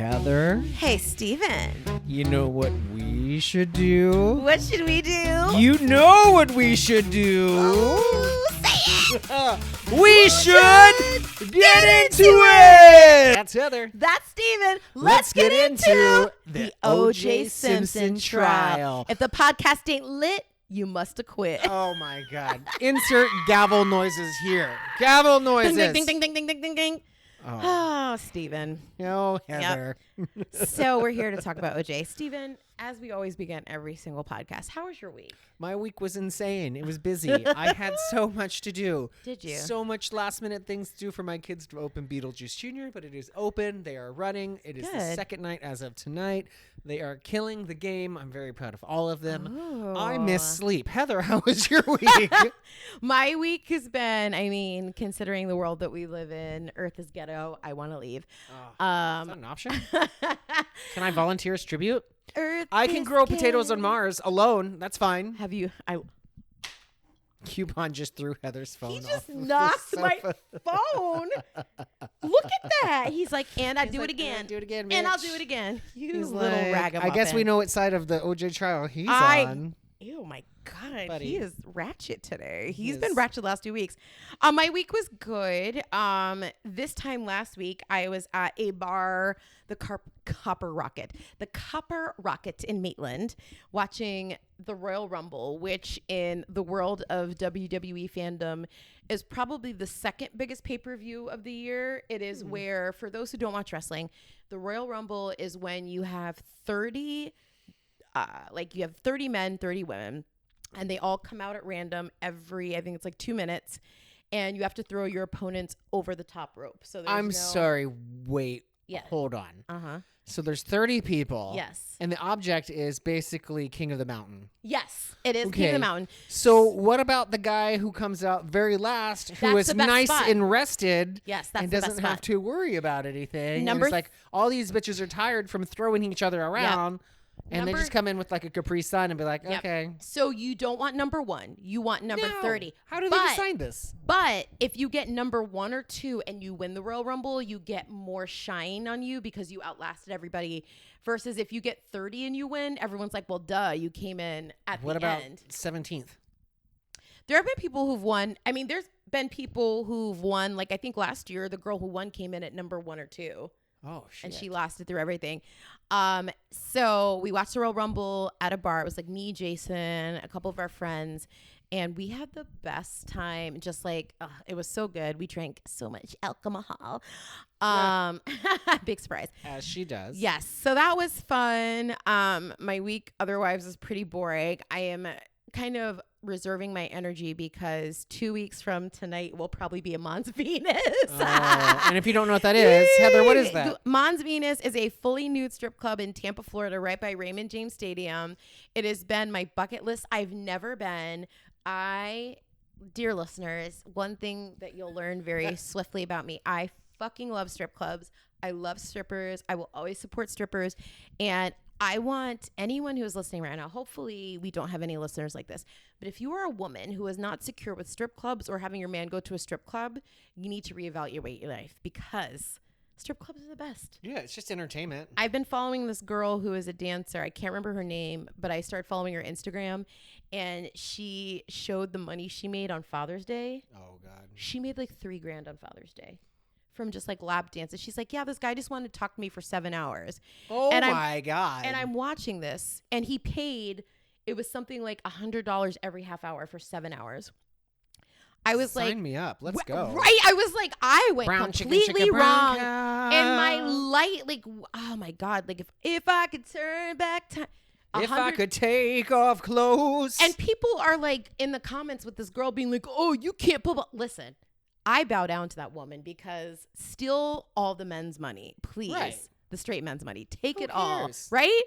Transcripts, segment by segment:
Heather. Hey, Steven. You know what we should do? What should we do? You know what we should do. Ooh, say it. We should get into it. That's Heather. That's Steven. Let's get into the OJ Simpson Trial. If the podcast ain't lit, you must have quit. Oh my God. Insert gavel noises here. Gavel noises. Ding, ding, ding, ding, ding, ding, ding, ding. Oh, Steven. No, Heather. Yep. So we're here to talk about OJ. Steven, as we always begin every single podcast, how was your week? My week was insane. It was busy. I had so much to do. Did you? So much last minute things to do for my kids to open Beetlejuice Jr., but it is open. They are running. It is the second night as of tonight. They are killing the game. I'm very proud of all of them. Oh. I miss sleep. Heather, how was your week? My week has been, considering the world that we live in, Earth is ghetto. I want to leave. Is that an option? Can I volunteer as tribute? Earth I can grow ghetto. potatoes on Mars alone. That's fine. Have you? Coupon just threw Heather's phone He off just of knocked the my sofa. phone. Look at that. He's like, and I'd do like, it again. Do it again, And I'll bitch. do it again. You He's little like, ragamuffin. I guess we know what side of the OJ trial he's on. Ew, my God. Buddy. He is ratchet today. He He's is. been ratchet the last 2 weeks. My week was good. This time last week, I was at a bar, the Copper Rocket in Maitland, watching the Royal Rumble, which in the world of WWE fandom is probably the second biggest pay-per-view of the year. It is where, for those who don't watch wrestling, the Royal Rumble is when you have 30 men, 30 women, and they all come out at random every, I think it's like 2 minutes, and you have to throw your opponents over the top rope. So I'm sorry. Wait. Yeah. Hold on. Uh-huh. So there's 30 people. Yes. And the object is basically King of the Mountain. Yes, it is King of the Mountain. So what about the guy who comes out very last, who That's is the best nice spot. and rested Yes, that's and the best doesn't have spot. to worry about anything? Number And it's like all these bitches are tired from throwing each other around. And they Number- just come in with like a Capri Sun and be like, Yep. okay. So you don't want number 1. You want number No. 30. How do But- they decide this? But if you get number 1 or 2 and you win the Royal Rumble, you get more shine on you because you outlasted everybody. Versus if you get 30 and you win, everyone's like, well, duh, you came in at What the about end. 17th? There have been people who've won. I mean, there's been people who've won. Like, I think last year, the girl who won came in at number 1 or 2. Oh, shit. And she lasted through everything. So we watched the Royal Rumble at a bar. It was like me, Jason, a couple of our friends. And we had the best time. Just like, it was so good. We drank so much alcohol. Big surprise. As she does. Yes. So that was fun. My week otherwise is pretty boring. I am kind of reserving my energy because 2 weeks from tonight will probably be a Mons Venus. And if you don't know what that is, Heather, what is that? Mons Venus is a fully nude strip club in Tampa, Florida, right by Raymond James Stadium. It has been my bucket list. I've never been. Dear listeners, one thing that you'll learn very swiftly about me, I fucking love strip clubs. I love strippers. I will always support strippers. And I want anyone who is listening right now, hopefully we don't have any listeners like this, but if you are a woman who is not secure with strip clubs or having your man go to a strip club, you need to reevaluate your life because strip clubs are the best. Yeah, it's just entertainment. I've been following this girl who is a dancer. I can't remember her name, but I started following her Instagram, and she showed the money she made on Father's Day. Oh, God. She made like $3,000 on Father's Day from just like lap dances. She's like, yeah, this guy just wanted to talk to me for 7 hours. Oh, And my God. And I'm watching this, and he paid, it was something like $100 every half hour for 7 hours. I was like, sign me up. Let's go. Right. I was like, I went Brown chicken, completely chicka, brown wrong. cow. And my light, like, oh my God, like if I could turn back time. If I could take off clothes. And people are like in the comments with this girl being like, oh, you can't pull. Listen, I bow down to that woman because steal all the men's money, please. Right. The straight men's money. Take Who it all. cares? Right?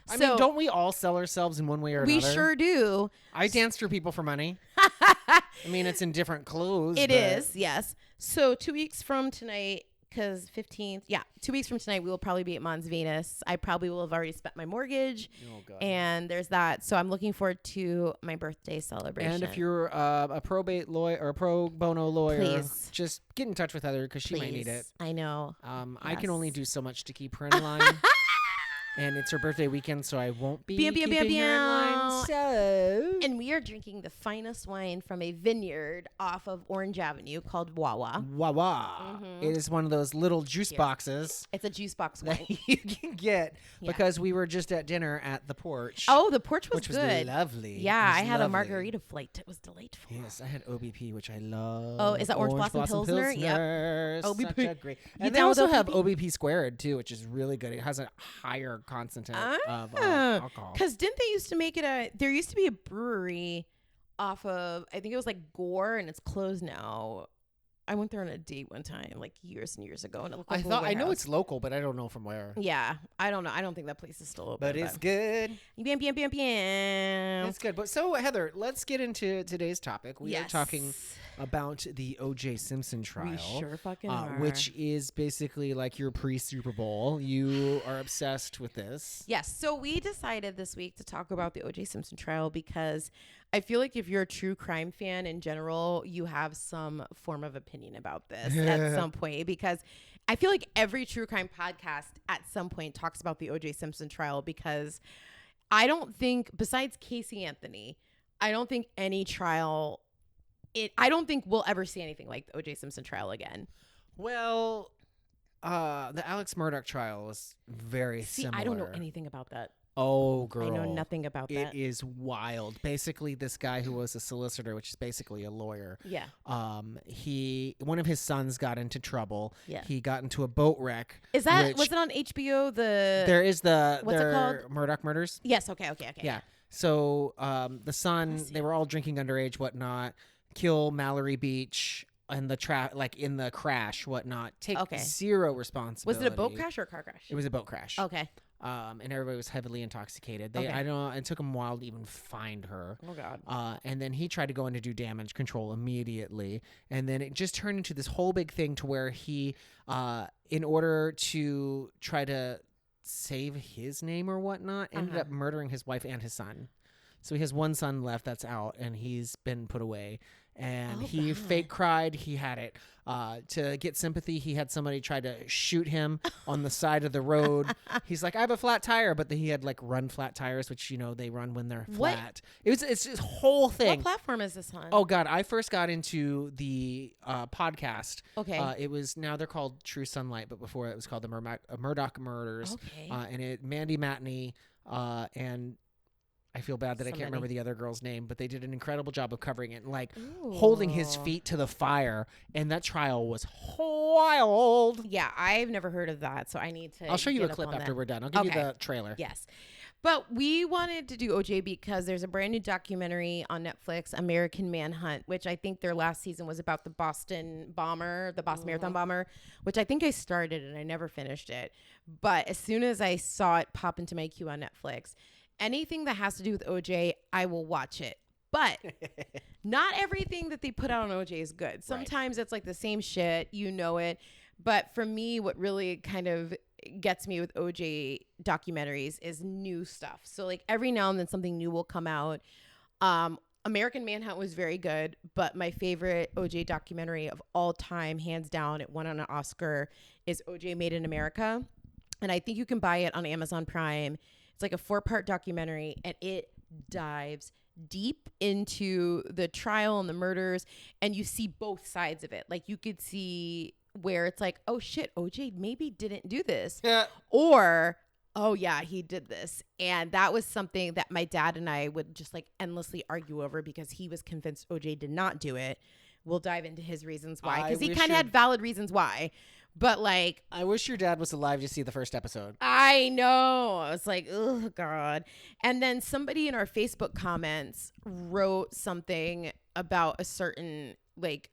I mean, don't we all sell ourselves in one way or another? We sure do. I dance for people for money. I mean, it's in different clothes. It is, yes. So 2 weeks from tonight, because 15th, 2 weeks from tonight, we will probably be at Mons Venus. I probably will have already spent my mortgage. Oh, God. And there's that. So I'm looking forward to my birthday celebration. And if you're a probate lawyer or a pro bono lawyer, Please. just get in touch with Heather because she might need it. I know. I can only do so much to keep her in line. And it's her birthday weekend, so I won't be keeping her in line. So. And we are drinking the finest wine from a vineyard off of Orange Avenue called Wawa. Wawa. Mm-hmm. It is one of those little juice boxes. It's a juice box wine. That you can get because we were just at dinner at the Porch. Oh, the Porch was which good. Was lovely. Yeah, I had a margarita flight. It was delightful. Yes, I had OBP, which I love. Oh, is that Orange Blossom Pilsner? Yep. OBP. Such a great. And they also have OBP Squared too, which is really good. It has a higher concentrate of alcohol. Because didn't they used to make it there used to be a brewery off of, I think it was like Gore, and it's closed now. I went there on a date one time, like years and years ago, and it looked like I know it's local, but I don't know from where. Yeah, I don't know. I don't think that place is still open. But it's good. Bam, bam, bam, bam. It's good. But so, Heather, let's get into today's topic. We are talking about the OJ Simpson trial. We sure fucking are. Which is basically like your pre-Super Bowl. You are obsessed with this. Yes. So we decided this week to talk about the OJ Simpson trial because I feel like if you're a true crime fan in general, you have some form of opinion about this at some point, because I feel like every true crime podcast at some point talks about the OJ Simpson trial, because I don't think, besides Casey Anthony, I don't think any trial, I don't think we'll ever see anything like the OJ Simpson trial again. Well, the Alex Murdaugh trial was very similar. I don't know anything about that. Oh, girl. I know nothing about that. It is wild. Basically, this guy who was a solicitor, which is basically a lawyer. Yeah. One of his sons got into trouble. Yeah. He got into a boat wreck. Was it on HBO? There is what's it called? Murdaugh Murders. Yes. Okay. Yeah. So, the son, they were all drinking underage, whatnot. Kill Mallory Beach in the crash, whatnot. Take zero responsibility. Was it a boat crash or a car crash? It was a boat crash. Okay. And everybody was heavily intoxicated. I don't know. It took him a while to even find her. Oh God. And then he tried to go in to do damage control immediately, and then it just turned into this whole big thing to where he, in order to try to save his name or whatnot, ended up murdering his wife and his son. So he has one son left that's out, and he's been put away. And he fake cried. He had it to get sympathy. He had somebody try to shoot him on the side of the road. He's like, I have a flat tire, but then he had like run flat tires, which they run when they're flat. It's this whole thing. What platform is this on? Oh God, I first got into the podcast. Okay. It was, now they're called True Sunlight, but before it was called the Murdaugh Murders. Okay. And Mandy Matney and I feel bad that I can't remember the other girl's name, but they did an incredible job of covering it and holding his feet to the fire. And that trial was wild. Yeah, I've never heard of that, so I need to. I'll show you a clip after we're done. I'll give you the trailer. Yes. But we wanted to do OJ because there's a brand new documentary on Netflix, American Manhunt, which I think their last season was about the Boston Marathon bomber, which I think I started and I never finished it. But as soon as I saw it pop into my queue on Netflix, anything that has to do with OJ, I will watch it. But not everything that they put out on OJ is good. Sometimes it's like the same shit, it. But for me, what really kind of gets me with OJ documentaries is new stuff. So like every now and then something new will come out. American Manhunt was very good, but my favorite OJ documentary of all time, hands down, it won an Oscar, is OJ Made in America. And I think you can buy it on Amazon Prime. It's like a 4-part documentary, and it dives deep into the trial and the murders, and you see both sides of it. Like you could see where it's like, oh shit, OJ maybe didn't do this. Yeah. Or, oh yeah, he did this. And that was something that my dad and I would just like endlessly argue over because he was convinced OJ did not do it. We'll dive into his reasons why, because he kind of had valid reasons why. But like, I wish your dad was alive to see the first episode. I know. I was like, oh God. And then somebody in our Facebook comments wrote something about a certain like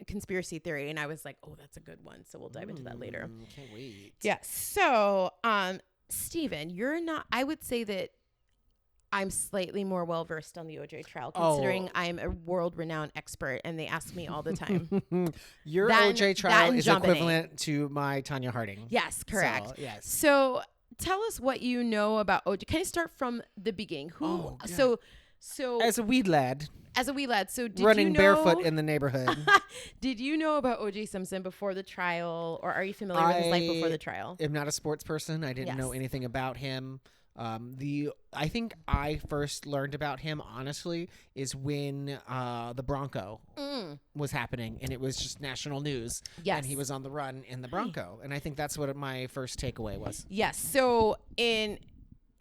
conspiracy theory, and I was like, oh, that's a good one. So we'll dive into that later. Can't wait. Yeah. So, Steven, you're not. I would say that I'm slightly more well versed on the OJ trial, Oh. considering I'm a world renowned expert, and they ask me all the time. Your That OJ and trial is JonBenet. equivalent to my Tanya Harding. Yes, correct. So, yes. So tell us what you know about OJ. Can I start from the beginning? Oh, God. So As a weed lad, as a wee lad, so did running you know, barefoot in the neighborhood. did you know about OJ Simpson before the trial, or are you familiar with his life before the trial? I'm not a sports person. I didn't know Yes. anything about him. I think I first learned about him honestly is when the Bronco was happening, and it was just national news. Yes. And he was on the run in the Bronco, and I think that's what my first takeaway was. Yes. So in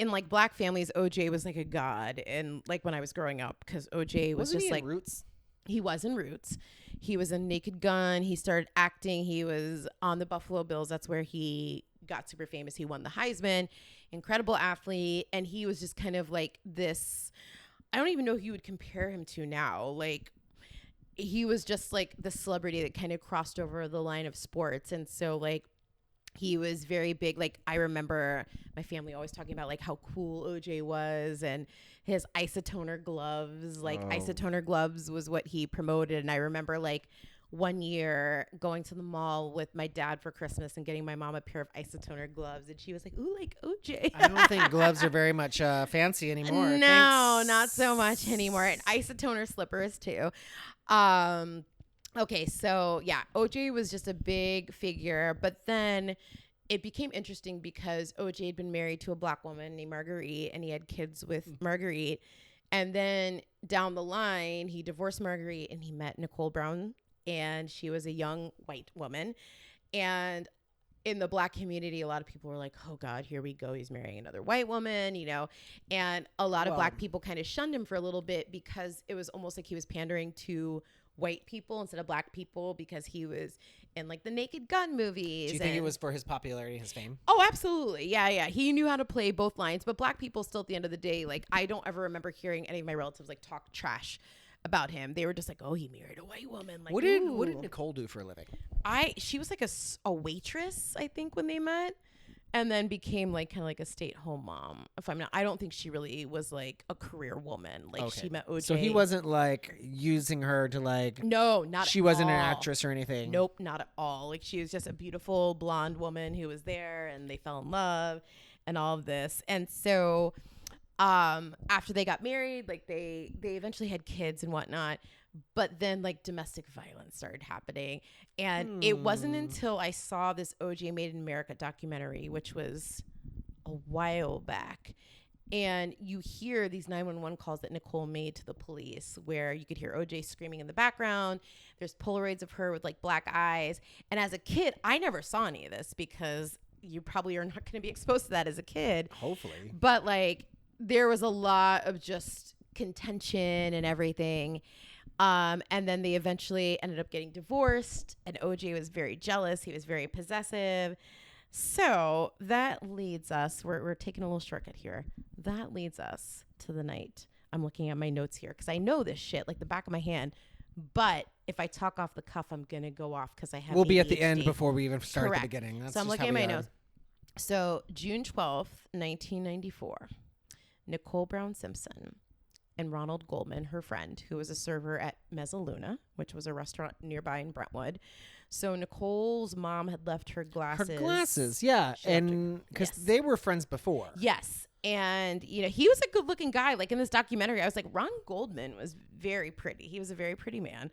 like black families, OJ was like a god, and like when I was growing up, because OJ was Wasn't just he like in Roots? he was in Roots. He was in Naked Gun. He started acting. He was on the Buffalo Bills. That's where he got super famous. He won the Heisman. Incredible athlete. And he was just kind of like this, I don't even know who you would compare him to now. Like, he was just like the celebrity that kind of crossed over the line of sports. And so like he was very big. Like, I remember my family always talking about like how cool OJ was, and his isotoner gloves. Like, isotoner gloves was what he promoted. And I remember like one year going to the mall with my dad for Christmas and getting my mom a pair of isotoner gloves, and she was like, "Ooh, like OJ." I don't think gloves are very much fancy anymore. No, Thanks. not so much anymore. And isotoner slippers too. Okay, so yeah, OJ was just a big figure, but then it became interesting because OJ had been married to a black woman named Marguerite, and he had kids with Marguerite. And then down the line, he divorced Marguerite and he met Nicole Brown, and she was a young white woman. And in the black community, a lot of people were like, oh God, here we go. He's marrying another white woman, you know? And a lot of black people kind of shunned him for a little bit because it was almost like he was pandering to white people instead of black people, because he was in like the Naked Gun movies. Do you think it was for his popularity, his fame? Oh, absolutely. Yeah. He knew how to play both lines, but black people still at the end of the day, like, I don't ever remember hearing any of my relatives like talk trash about him. They were just like, oh, he married a white woman. Like, what did Nicole do for a living? She was like a waitress, I think, when they met, and then became like kind of like a stay-at-home mom. I don't think she really was like a career woman. Like, she met OJ. So he wasn't like using her to like. No, not. She wasn't an actress or anything. Nope, not at all. Like, she was just a beautiful blonde woman who was there, and they fell in love, and all of this. And so, after they got married, like they eventually had kids and whatnot. But then like domestic violence started happening. And it wasn't until I saw this OJ Made in America documentary, which was a while back. And you hear these 911 calls that Nicole made to the police, where you could hear OJ screaming in the background. There's Polaroids of her with like black eyes. And as a kid, I never saw any of this, because you probably are not going to be exposed to that as a kid. Hopefully. But like, there was a lot of just contention and everything. And then they eventually ended up getting divorced, and OJ was very jealous. He was very possessive. So that leads us, we're taking a little shortcut here. That leads us to the night. I'm looking at my notes here because I know this shit like the back of my hand. But if I talk off the cuff, I'm going to go off because I have We'll be ADHD. at the end before we even start Correct. at the beginning. That's So I'm just looking how at we my are. notes. So June 12th, 1994, Nicole Brown Simpson and Ronald Goldman, her friend, who was a server at Mezzaluna, which was a restaurant nearby in Brentwood. So Nicole's mom had left her glasses. Her glasses, yeah. And because they were friends before. Yes. And, you know, he was a good looking guy. Like in this documentary, I was like, Ron Goldman was very pretty. He was a very pretty man.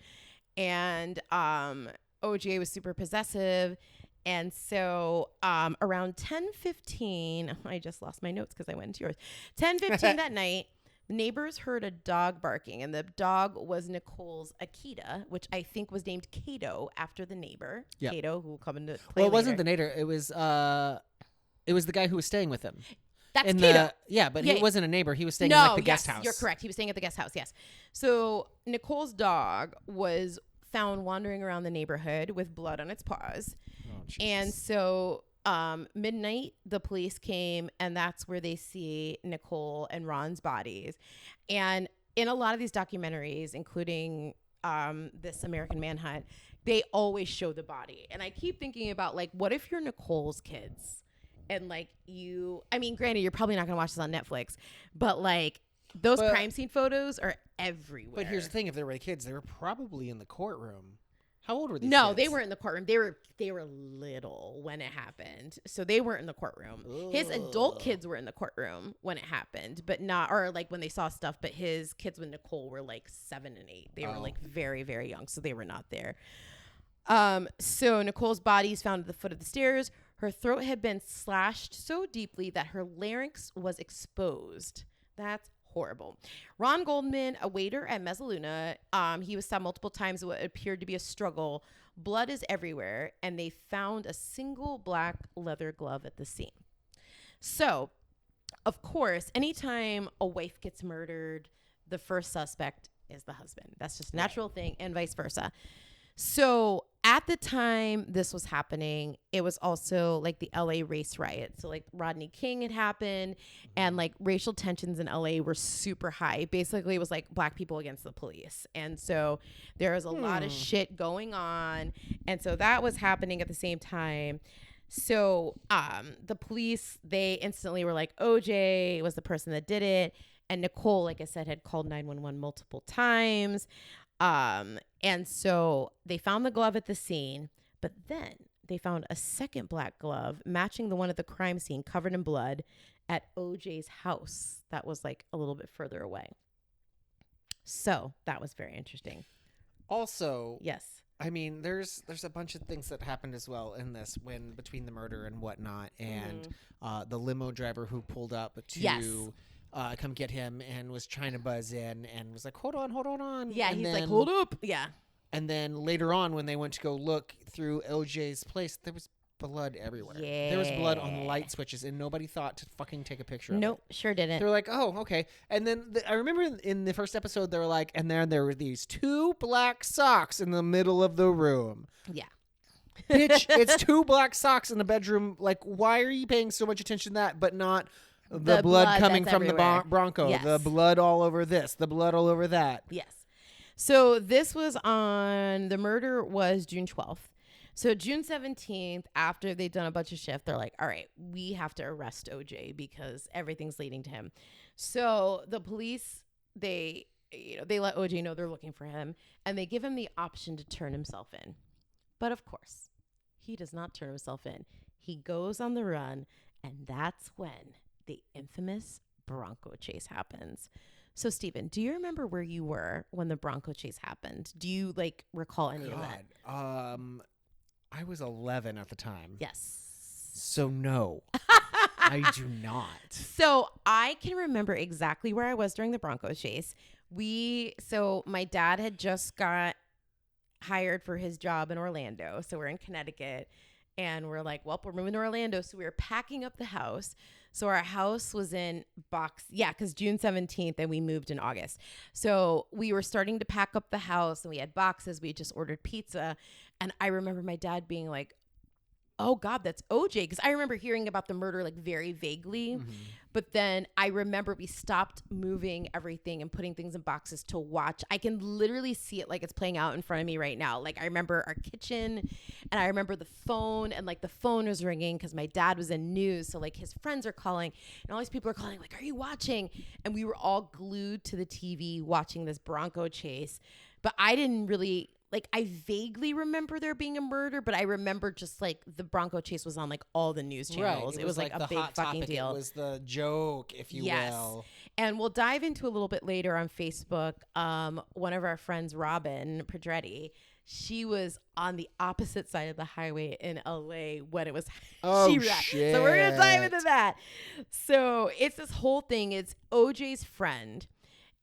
And OJ was super possessive. And so around 10:15, I just lost my notes because I went into yours. 10:15 that night, neighbors heard a dog barking, and the dog was Nicole's Akita, which I think was named Kato after the neighbor. Yep. Kato, who will come into play Well, it wasn't later. the neighbor. It was the guy who was staying with him. That's In Kato. But Yeah. he wasn't a neighbor. He was staying in like the guest house. You're correct. He was staying at the guest house, yes. So Nicole's dog was found wandering around the neighborhood with blood on its paws. Oh, Jesus. And so midnight, the police came, and that's where they see Nicole and Ron's bodies. And in a lot of these documentaries, including this American Manhunt, they always show the body. And I keep thinking about, like, what if you're Nicole's kids? And like granted, you're probably not going to watch this on Netflix, but like Those But- crime scene photos are everywhere. But here's the thing: if they were kids, they were probably in the courtroom. How old were these? No, kids? they weren't in the courtroom. They were little when it happened, so they weren't in the courtroom. His adult Ugh. kids were in the courtroom when it happened, but not, or like when they saw stuff. But his kids with Nicole were like 7 and 8. They were Oh. like very, very young, so they were not there. So Nicole's body is found at the foot of the stairs. Her throat had been slashed so deeply that her larynx was exposed. That's horrible. Ron Goldman, a waiter at Mezzaluna, he was stabbed multiple times in what appeared to be a struggle. Blood is everywhere, and they found a single black leather glove at the scene. So, of course, anytime a wife gets murdered, the first suspect is the husband. That's just a natural thing, and vice versa. So at the time this was happening, it was also like the LA race riot. So like Rodney King had happened, and like racial tensions in LA were super high. Basically, it was like black people against the police. And so there was a lot of shit going on. And so that was happening at the same time. So the police, they instantly were like, OJ was the person that did it. And Nicole, like I said, had called 911 multiple times. And so they found the glove at the scene, but then they found a second black glove matching the one at the crime scene covered in blood at OJ's house. That was like a little bit further away. So that was very interesting. Also, Yes. I mean, there's a bunch of things that happened as well in this when between the murder and whatnot, and the limo driver who pulled up to Yes. come get him and was trying to buzz in and was like, hold on. Yeah, and he's then, like, hold up. Yeah. And then later on, when they went to go look through OJ's place, there was blood everywhere. There was blood on the light switches, and nobody thought to fucking take a picture of it. Nope, sure didn't. They were like, oh, okay. And then I remember in the first episode, they were like, and then there were these 2 black socks in the middle of the room. Yeah. Bitch, it's 2 black socks in the bedroom. Like, why are you paying so much attention to that, but not the blood blood coming that's from everywhere. the Bronco, Yes. the blood all over this, the blood all over that? Yes. So this was on, the murder was June 12th. So June 17th, after they'd done a bunch of shifts, they're like, all right, we have to arrest OJ because everything's leading to him. So the police, they let OJ know they're looking for him, and they give him the option to turn himself in. But of course, he does not turn himself in. He goes on the run, and that's when the infamous Bronco chase happens. So, Stephen, do you remember where you were when the Bronco chase happened? Do you like recall any of that? I was 11 at the time. Yes. So no, I do not. So I can remember exactly where I was during the Bronco chase. So my dad had just got hired for his job in Orlando. So we're in Connecticut, and we're like, well, we're moving to Orlando. So we were packing up the house. So our house was in box. Yeah, because June 17th and we moved in August. So we were starting to pack up the house, and we had boxes. We had just ordered pizza. And I remember my dad being like, oh God, that's OJ. Because I remember hearing about the murder like very vaguely. But then I remember we stopped moving everything and putting things in boxes to watch. I can literally see it like it's playing out in front of me right now. Like I remember our kitchen, and I remember the phone, and like the phone was ringing because my dad was in news. So like his friends are calling, and all these people are calling like, are you watching? And we were all glued to the TV watching this Bronco chase. But I didn't really... Like, I vaguely remember there being a murder, but I remember just, like, the Bronco chase was on, like, all the news channels. Right. It was like, a the big hot fucking topic. deal. It was the joke, if you will. And we'll dive into a little bit later on Facebook. One of our friends, Robin Pedretti, she was on the opposite side of the highway in LA when it was. Oh, shit. So we're going to dive into that. So it's this whole thing. It's OJ's friend.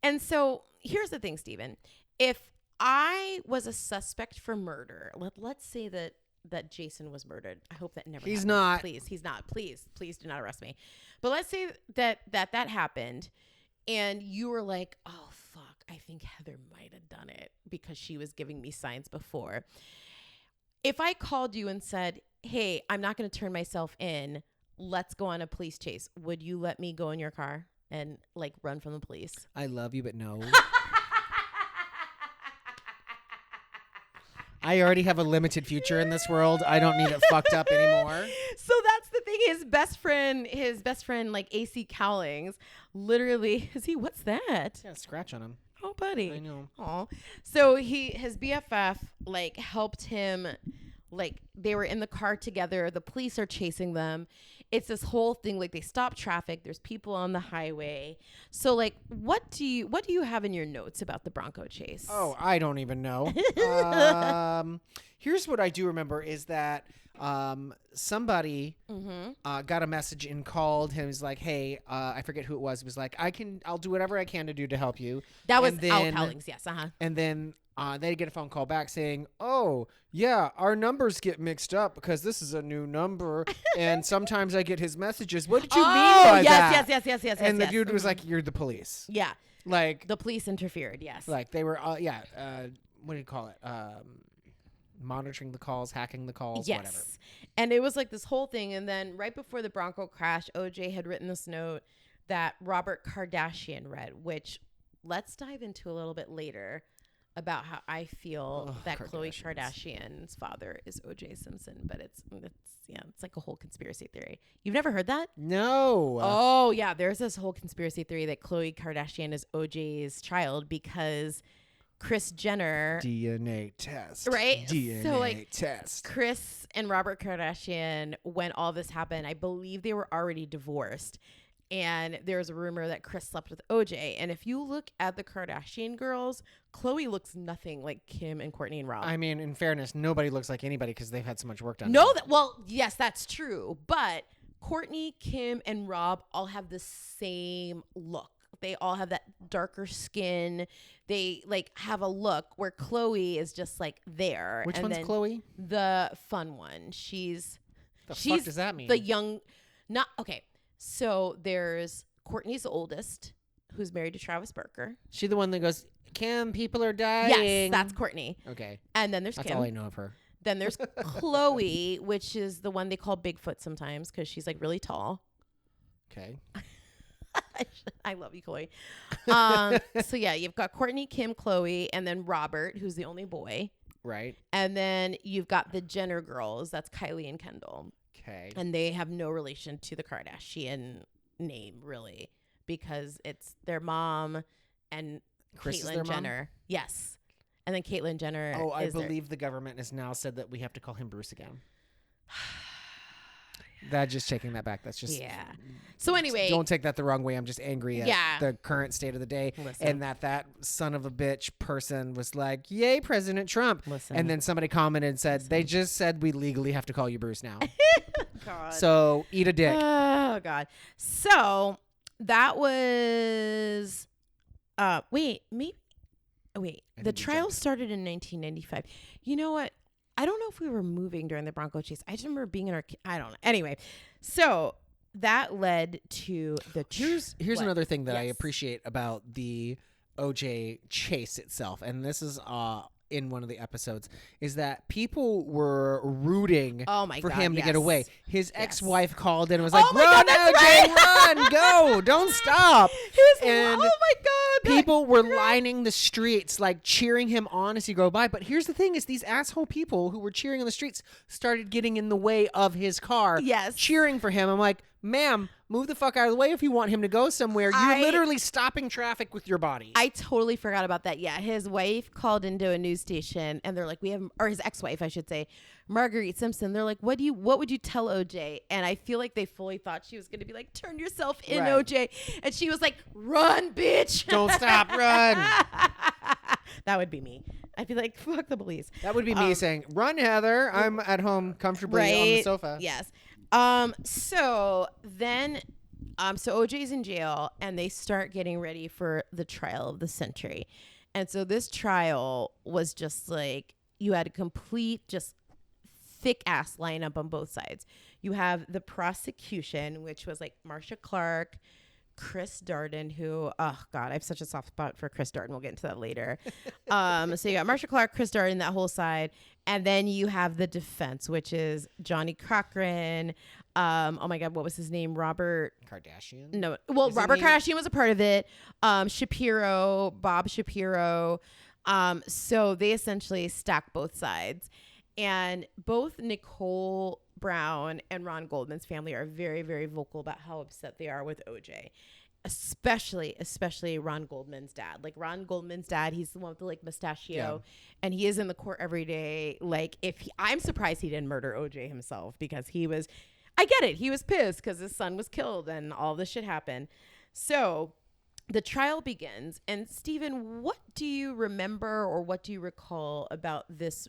And so here's the thing, Stephen. If I was a suspect for murder, let's say that Jason was murdered. I hope that never He's happens. not. Please, he's not. Please do not arrest me. But let's say that happened, and you were like, oh, fuck, I think Heather might have done it because she was giving me signs before. If I called you and said, hey, I'm not going to turn myself in, let's go on a police chase, would you let me go in your car and like run from the police? I love you, but no. I already have a limited future in this world. I don't need it fucked up anymore. So that's the thing. His best friend, like AC Cowlings, literally, what's that? Yeah, scratch on him. Oh, buddy. I know. Oh, so his BFF like helped him. Like they were in the car together. The police are chasing them. It's this whole thing. Like they stop traffic. There's people on the highway. So like, what do you have in your notes about the Bronco chase? Oh, I don't even know. Here's what I do remember is that somebody got a message and called him. He's like, hey, I forget who it was. It was like, I'll do whatever I can to do to help you. That was Al Cowlings, yes. And then they get a phone call back saying, oh, yeah, our numbers get mixed up because this is a new number. And sometimes I get his messages. What did you mean by that? Yes. And the dude was like, you're the police. Yeah. Like the police interfered, yes. Like they were, what do you call it? Monitoring the calls, hacking the calls, yes. whatever. And it was like this whole thing. And then right before the Bronco crash, OJ had written this note that Robert Kardashian read, which let's dive into a little bit later about how I feel that Khloe Kardashian's father is OJ Simpson, but it's like a whole conspiracy theory. You've never heard that? No. Oh yeah, there's this whole conspiracy theory that Khloe Kardashian is OJ's child because Kris Jenner DNA test. Right? DNA so like test. Kris and Robert Kardashian, when all this happened, I believe they were already divorced. And there's a rumor that Kris slept with OJ. And if you look at the Kardashian girls, Khloe looks nothing like Kim and Kourtney and Rob. I mean, in fairness, nobody looks like anybody because they've had so much work done. Yes, that's true. But Kourtney, Kim, and Rob all have the same look. They all have that darker skin. They like have a look where Khloe is just like there. Which one's Khloe? The fun one. She's fuck does that mean? The young, not okay. So there's Kourtney's oldest, who's married to Travis Barker. She the one that goes, Kim, people are dying. Yes, that's Kourtney. Okay. And then there's That's Kim. all I know of her. Then there's Khloe, which is the one they call Bigfoot sometimes because she's like really tall. Okay. I love you, Khloe. So yeah, you've got Kourtney, Kim, Khloe, and then Robert, who's the only boy. Right. And then you've got the Jenner girls. That's Kylie and Kendall. Okay. And they have no relation to the Kardashian name, really, because it's their mom and Kris is Caitlyn their mom? Jenner. Yes. And then Caitlyn Jenner. Oh, I believe the government has now said that we have to call him Bruce again. That just taking that back. That's just So anyway, don't take that the wrong way. I'm just angry at the current state of the day, and that son of a bitch person was like, "Yay, President Trump!" And then somebody commented and said, "They just said we legally have to call you Bruce now." God. So eat a dick. Oh God. So that was. Wait. The trial started in 1995. You know what? I don't know if we were moving during the Bronco chase. I just remember being in I don't know. Anyway, so that led to the Here's another thing that I appreciate about the OJ chase itself, and this is in one of the episodes, is that people were rooting for him to get away. His ex-wife called in and was like, "Run, OJ, run, go, don't stop." And oh my God. People were lining the streets, like cheering him on as he go by. But here's the thing: is these asshole people who were cheering on the streets started getting in the way of his car, cheering for him. I'm like, ma'am, move the fuck out of the way if you want him to go somewhere. You're literally stopping traffic with your body. I totally forgot about that. Yeah, his wife called into a news station, and they're like, or his ex-wife, I should say, Marguerite Simpson. They're like, what would you tell OJ? And I feel like they fully thought she was going to be like, turn yourself in, OJ. And she was like, run, bitch. Don't stop, run. That would be me. I'd be like, fuck the police. That would be me saying, run, Heather. I'm at home comfortably on the sofa. Yes. So then, so OJ's in jail and they start getting ready for the trial of the century. And so this trial was just like, you had a complete, just thick ass lineup on both sides. You have the prosecution, which was like Marcia Clark, Chris Darden, who, oh God, I have such a soft spot for Chris Darden. We'll get into that later. So you got Marcia Clark, Chris Darden, that whole side. And then you have the defense, which is Johnny Cochran. Oh my God, what was his name? Robert Kardashian? No. Well, Robert Kardashian was a part of it. Bob Shapiro. So they essentially stack both sides. And both Nicole Brown and Ron Goldman's family are very, very vocal about how upset they are with OJ. Especially Ron Goldman's dad. Like Ron Goldman's dad, he's the one with the like mustachio, and he is in the court every day. Like I'm surprised he didn't murder OJ himself, because I get it. He was pissed because his son was killed and all this shit happened. So the trial begins. And Stephen, what do you remember or what do you recall about this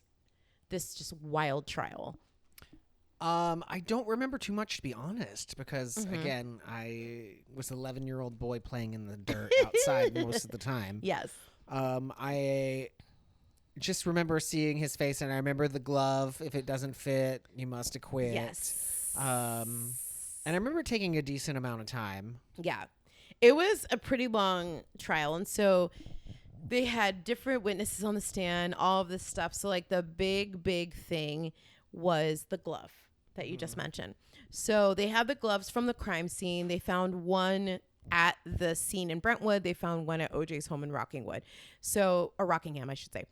just wild trial? I don't remember too much, to be honest, because again, I was an 11-year-old boy playing in the dirt outside most of the time. Yes. I just remember seeing his face, and I remember the glove. If it doesn't fit, you must acquit. Yes. And I remember taking a decent amount of time. Yeah. It was a pretty long trial, and so they had different witnesses on the stand, all of this stuff. So like the big thing was the glove that you just mentioned. So they had the gloves from the crime scene. They found one at the scene in Brentwood. They found one at OJ's home in Rockingham, I should say.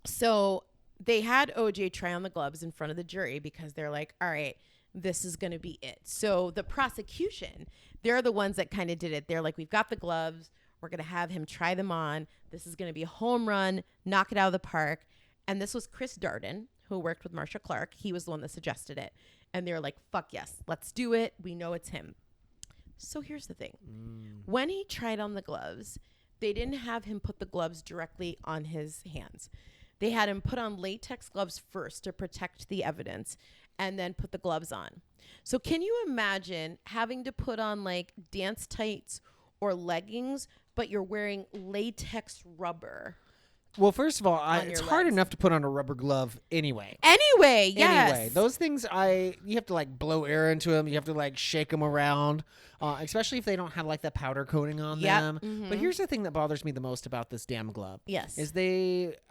So they had OJ try on the gloves in front of the jury because they're like, all right, this is going to be it. So the prosecution, they're the ones that kind of did it. They're like, we've got the gloves. We're going to have him try them on. This is going to be a home run, knock it out of the park. And this was Chris Darden, who worked with Marsha Clark. He was the one that suggested it. And they were like, fuck yes, let's do it. We know it's him. So here's the thing. When he tried on the gloves, they didn't have him put the gloves directly on his hands. They had him put on latex gloves first to protect the evidence and then put the gloves on. So can you imagine having to put on like dance tights or leggings, but you're wearing latex rubber? Well, first of all, it's hard legs. enough to put on a rubber glove anyway. Yes. Anyway, those things, you have to like blow air into them. You have to like shake them around, especially if they don't have like the powder coating on them. Mm-hmm. But here's the thing that bothers me the most about this damn glove. Yes. Is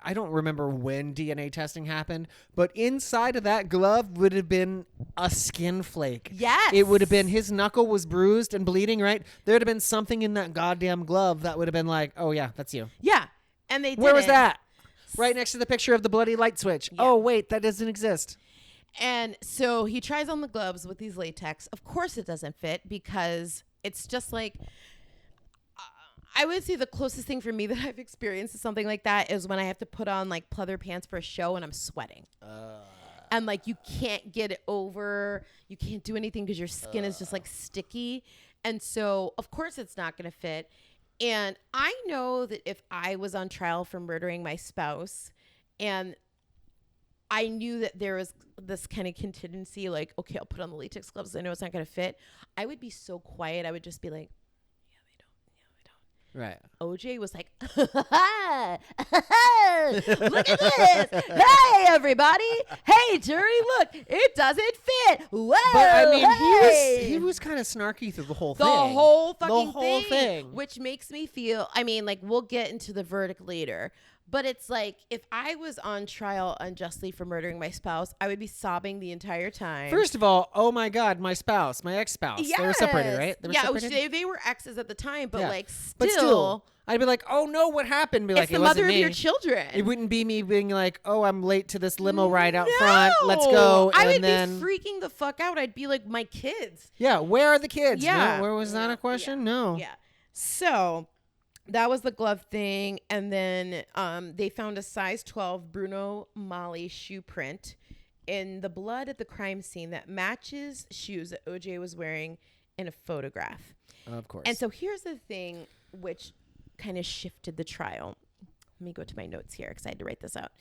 I don't remember when DNA testing happened, but inside of that glove would have been a skin flake. Yes. It would have been, his knuckle was bruised and bleeding, right? There would have been something in that goddamn glove that would have been like, oh yeah, that's you. Yeah. And they did. Where was that? Right next to the picture of the bloody light switch. Yeah. Oh, wait, that doesn't exist. And so he tries on the gloves with these latex. Of course it doesn't fit, because it's just like, I would say the closest thing for me that I've experienced to something like that is when I have to put on like pleather pants for a show and I'm sweating. And like you can't get it over. You can't do anything because your skin is just like sticky. And so, of course, it's not going to fit. And I know that if I was on trial for murdering my spouse and I knew that there was this kind of contingency, like, okay, I'll put on the latex gloves. I know it's not going to fit. I would be so quiet. I would just be like, yeah, they don't. Right. OJ was like, look at this. Hey, everybody. Hey, jury, look, it doesn't fit. Whoa. But I mean, hey. he was kind of snarky through the whole The thing. whole fucking the whole thing. Which makes me feel, I mean, like, we'll get into the verdict later. But it's like, if I was on trial unjustly for murdering my spouse, I would be sobbing the entire time. First of all, oh my God, my spouse, my ex-spouse. Yes. They were separated, right? They were separated? They were exes at the time, but like But still, I'd be like, oh no, what happened? Be like, it's the mother of your children. It wouldn't be me being like, oh, I'm late to this limo ride out front. Let's go. I would be freaking the fuck out. I'd be like, my kids. Yeah, where are the kids? Yeah. No, where was that a question? Yeah. No. Yeah. So that was the glove thing. And then they found a size 12 Bruno Mali shoe print in the blood at the crime scene that matches shoes that OJ was wearing in a photograph. Of course. And so here's the thing which kind of shifted the trial. Let me go to my notes here because I had to write this out.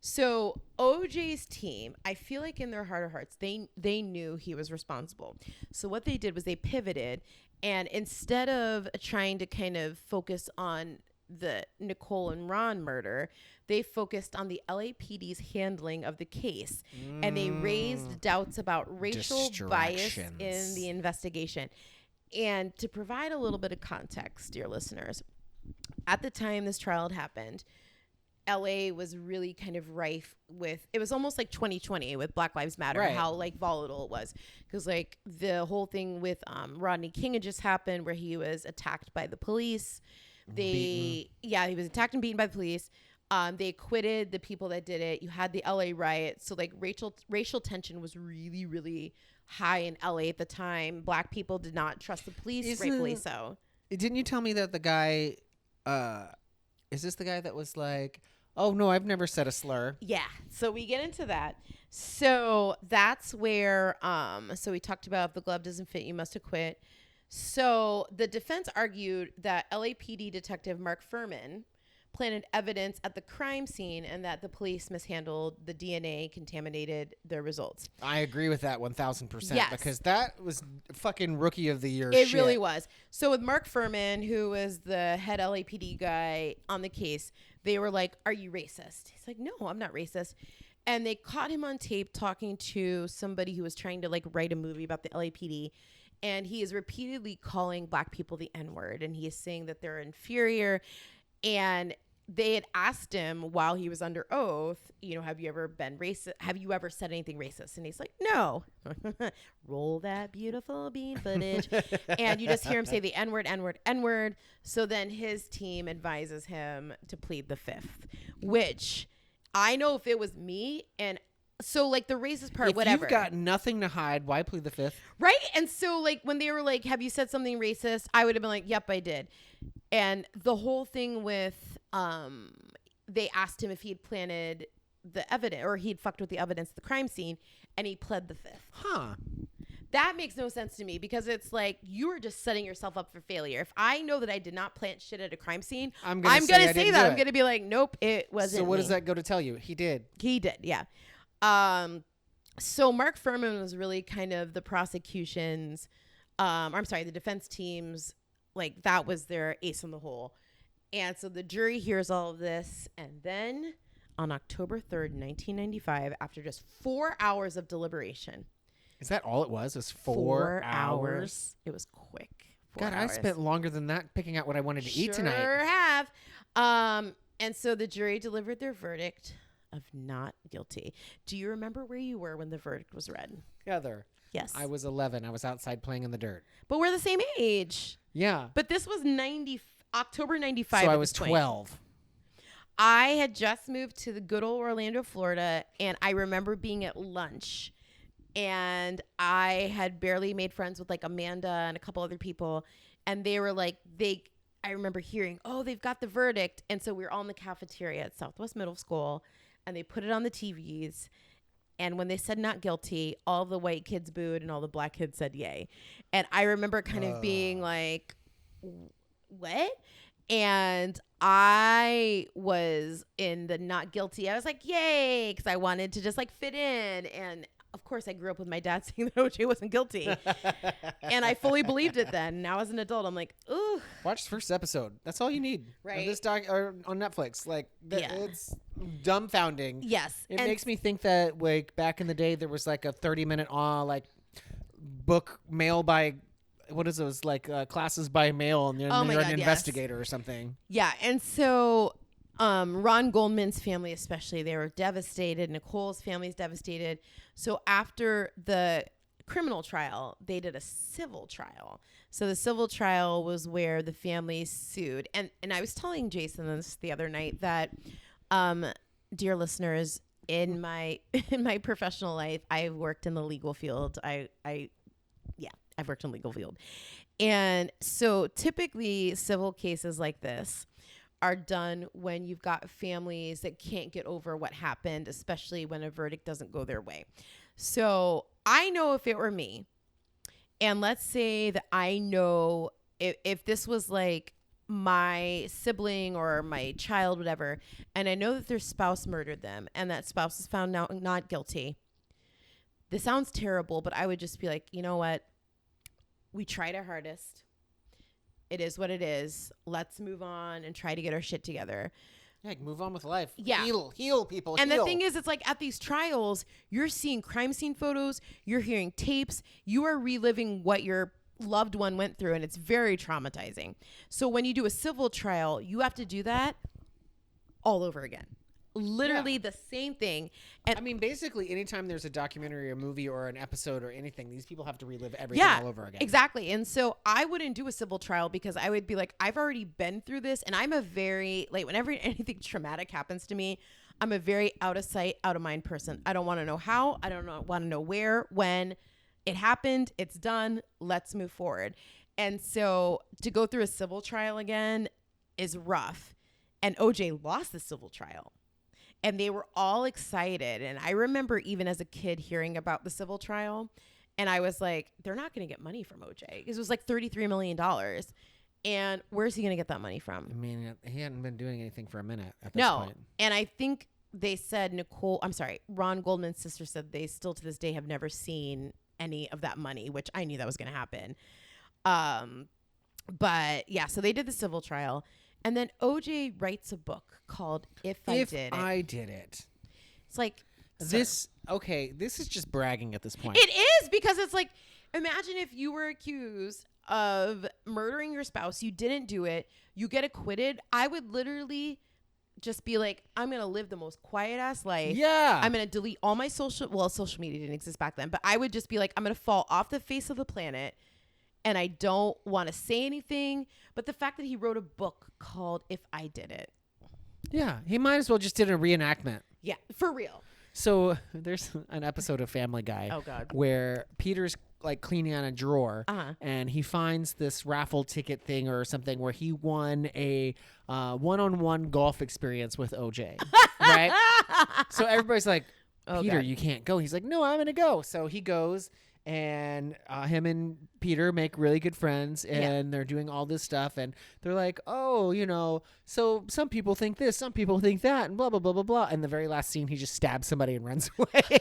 So OJ's team, I feel like in their heart of hearts, they knew he was responsible. So what they did was they pivoted, and instead of trying to kind of focus on the Nicole and Ron murder, they focused on the LAPD's handling of the case, and they raised doubts about racial bias in the investigation. And to provide a little bit of context, dear listeners, at the time this trial had happened, LA was really kind of rife with, it was almost like 2020 with Black Lives Matter, right. How like volatile it was. Because like the whole thing with Rodney King had just happened where he was attacked by the police. He was attacked and beaten by the police. They acquitted the people that did it. You had the LA riot. So like racial tension was really, really high in LA at the time. Black people did not trust the police, rightfully so. Didn't you tell me that the guy, is this the guy that was like, oh no, I've never said a slur? Yeah. So we get into that. So that's where, so we talked about if the glove doesn't fit, you must acquit. So the defense argued that LAPD detective Mark Furman planted evidence at the crime scene and that the police mishandled the DNA, contaminated their results. I agree with that 1,000%. Yes. Because that was fucking rookie of the year It shit. really was. So with Mark Furman, who was the head LAPD guy on the case, they were like, are you racist? He's like, no, I'm not racist. And they caught him on tape talking to somebody who was trying to like write a movie about the LAPD. And he is repeatedly calling black people the N-word. And he is saying that they're inferior. And they had asked him while he was under oath, you know, have you ever been racist? Have you ever said anything racist? And he's like, no. Roll that beautiful bean footage. And you just hear him say the N-word, N-word, N-word. So then his team advises him to plead the fifth, which I know if it was me and so like the racist part, if whatever. You've got nothing to hide. Why plead the fifth? Right. And so like when they were like, have you said something racist? I would have been like, yep, I did. And the whole thing with, they asked him if he had planted the evidence or he'd fucked with the evidence at the crime scene and he pled the fifth. Huh. That makes no sense to me because it's like you are just setting yourself up for failure. If I know that I did not plant shit at a crime scene, I'm gonna say that. I'm going to be like, nope, it wasn't. So what me. does that go to tell you? He did. He did. Yeah. So Mark Furman was really kind of the prosecution's, the defense team's, like that was their ace in the hole. And so the jury hears all of this. And then on October 3rd, 1995, after just 4 hours of deliberation. Is that all it was? It was 4 hours? It was quick. God, I spent longer than that picking out what I wanted to eat tonight. Sure have. And so the jury delivered their verdict of not guilty. Do you remember where you were when the verdict was read? Heather. Yes. I was 11. I was outside playing in the dirt. But we're the same age. Yeah. But this was October 95. So I was 12. I had just moved to the good old Orlando, Florida, and I remember being at lunch. And I had barely made friends with like Amanda and a couple other people. And they were like, I remember hearing, oh, they've got the verdict. And so we were all in the cafeteria at Southwest Middle School. And they put it on the TVs. And when they said not guilty, all the white kids booed and all the black kids said yay. And I remember kind of being like, what? And I was in the not guilty. I was like, yay, because I wanted to just like fit in. And of course, I grew up with my dad saying that OJ wasn't guilty. And I fully believed it then. Now as an adult, I'm like, ooh. Watch the first episode. That's all you need. Right. This or on Netflix. Like, it's dumbfounding. Yes. It makes me think that like back in the day, there was like a 30-minute like book mail by, what is those, like classes by mail, and you're an investigator or something. Yeah. And so Ron Goldman's family especially, they were devastated. Nicole's family is devastated. So after the criminal trial, they did a civil trial. So the civil trial was where the family sued. And I was telling Jason this the other night that, dear listeners, in my professional life, I've worked in the legal field. I've worked in the legal field. And so typically civil cases like this are done when you've got families that can't get over what happened, especially when a verdict doesn't go their way. So I know if it were me, and let's say that I know if this was like my sibling or my child, whatever, and I know that their spouse murdered them and that spouse is found not guilty. This sounds terrible, but I would just be like, you know what? We tried our hardest. It is what it is. Let's move on and try to get our shit together. Yeah, move on with life. Yeah. Heal people. And the thing is, it's like at these trials, you're seeing crime scene photos, you're hearing tapes, you are reliving what your loved one went through, and it's very traumatizing. So when you do a civil trial, you have to do that all over again. literally the same thing. And I mean, basically, anytime there's a documentary or movie or an episode or anything, these people have to relive everything all over again. Exactly. And so I wouldn't do a civil trial because I would be like, I've already been through this. And I'm a very, like, whenever anything traumatic happens to me, I'm a very out of sight, out of mind person. I don't want to know how. I don't want to know where, when. It happened. It's done. Let's move forward. And so to go through a civil trial again is rough. And OJ lost the civil trial. And they were all excited. And I remember even as a kid hearing about the civil trial. And I was like, they're not going to get money from OJ. Because it was like $33 million. And where's he going to get that money from? I mean, he hadn't been doing anything for a minute at this point. And I think they said Ron Goldman's sister said they still to this day have never seen any of that money, which I knew that was going to happen. But yeah, so they did the civil trial. And then OJ writes a book called If I Did It. It's like this is just bragging at this point. It is, because it's like, imagine if you were accused of murdering your spouse, you didn't do it, you get acquitted. I would literally just be like, I'm going to live the most quiet ass life. Yeah. I'm going to delete all my social media didn't exist back then, but I would just be like, I'm going to fall off the face of the planet and I don't want to say anything. But the fact that he wrote a book called If I Did It. Yeah. He might as well just did a reenactment. Yeah, for real. So there's an episode of Family Guy where Peter's like cleaning out a drawer and he finds this raffle ticket thing or something where he won a one-on-one golf experience with OJ. Right? So everybody's like, Peter, you can't go. He's like, no, I'm going to go. So he goes, and him and Peter make really good friends, and they're doing all this stuff, and they're like, oh, so some people think this, some people think that, and blah, blah, blah, blah, blah. And the very last scene, he just stabs somebody and runs away.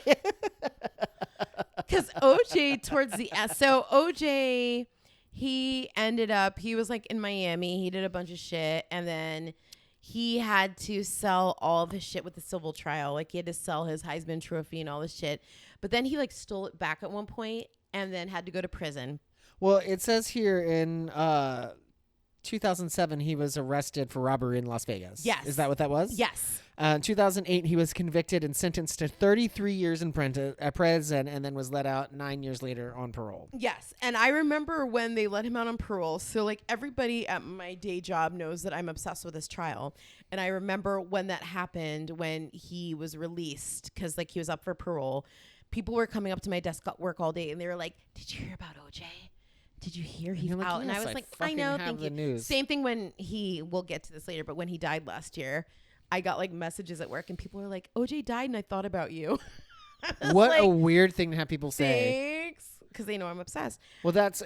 Because OJ OJ, he was like in Miami. He did a bunch of shit, and then he had to sell all of his shit with the civil trial. Like, he had to sell his Heisman Trophy and all this shit. But then he like stole it back at one point and then had to go to prison. Well, it says here in 2007, he was arrested for robbery in Las Vegas. Yes. Is that what that was? Yes. In 2008, he was convicted and sentenced to 33 years in prison and then was let out 9 years later on parole. Yes. And I remember when they let him out on parole. So like everybody at my day job knows that I'm obsessed with this trial. And I remember when that happened, when he was released, because like he was up for parole. People were coming up to my desk at work all day and they were like, did you hear about OJ? Did you hear he's out? Like, and I was like, I know, thank you. News. Same thing when we'll get to this later, but when he died last year, I got like messages at work and people were like, OJ died and I thought about you. What like, a weird thing to have people say. Thanks. Because they know I'm obsessed. Well, that's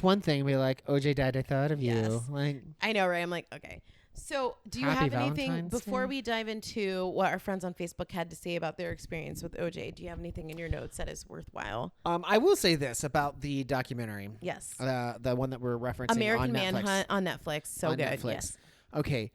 one thing. Be like, OJ died, I thought of you. Like, I know, right? I'm like, okay. So do you have anything before we dive into what our friends on Facebook had to say about their experience with OJ? Do you have anything in your notes that is worthwhile? I will say this about the documentary. Yes. The one that we're referencing American on Manhunt on Netflix. So on good. Netflix. Yes. Okay.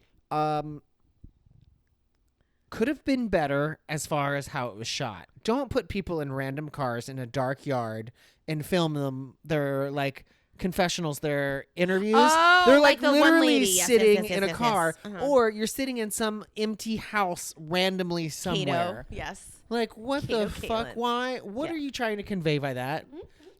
Could have been better as far as how it was shot. Don't put people in random cars in a dark yard and film them. They're like confessionals, their interviews. Oh, they're like the literally one lady. Yes, sitting yes, in a yes, car, yes. or you're sitting in some empty house randomly somewhere. Kato. Yes. Like, what Kato, the fuck? Caitlin. Why? What are you trying to convey by that?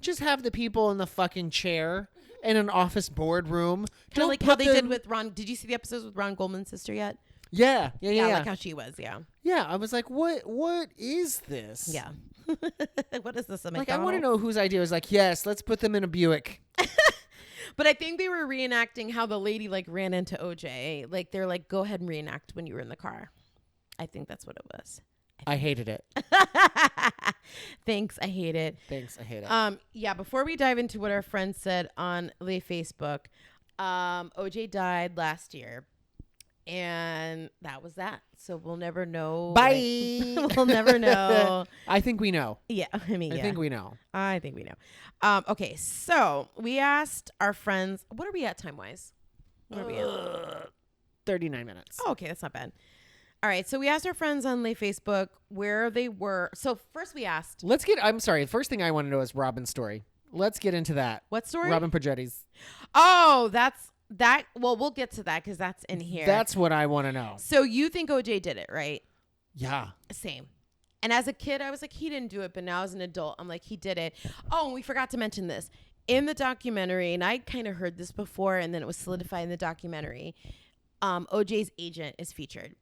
Just have the people in the fucking chair in an office boardroom. Kind of like how they did with Ron. Did you see the episodes with Ron Goldman's sister yet? Yeah. Like how she was. Yeah. Yeah, I was like, what is this? Yeah. What is this? Like, I want to know whose idea was like, yes, let's put them in a Buick. But I think they were reenacting how the lady like ran into OJ. Like they're like, go ahead and reenact when you were in the car. I think that's what it was. I hated it. Thanks. I hate it. Yeah. Before we dive into what our friends said on the Facebook, OJ died last year. And that was that. So we'll never know. Bye. We'll never know. I think we know. Yeah. I think we know. I think we know. Okay. So we asked our friends, what are we at time-wise? What are we at? 39 minutes. Oh, okay. That's not bad. All right. So we asked our friends on the Facebook where they were. So first we asked. I'm sorry. The first thing I want to know is Robin's story. Let's get into that. What story? Robin Progetti's. Oh, that. Well, we'll get to that because that's in here. That's what I want to know. So you think OJ did it, right? Yeah. Same. And as a kid, I was like, he didn't do it. But now as an adult, I'm like, he did it. Oh, and we forgot to mention this. In the documentary, and I kind of heard this before, and then it was solidified in the documentary, OJ's agent is featured.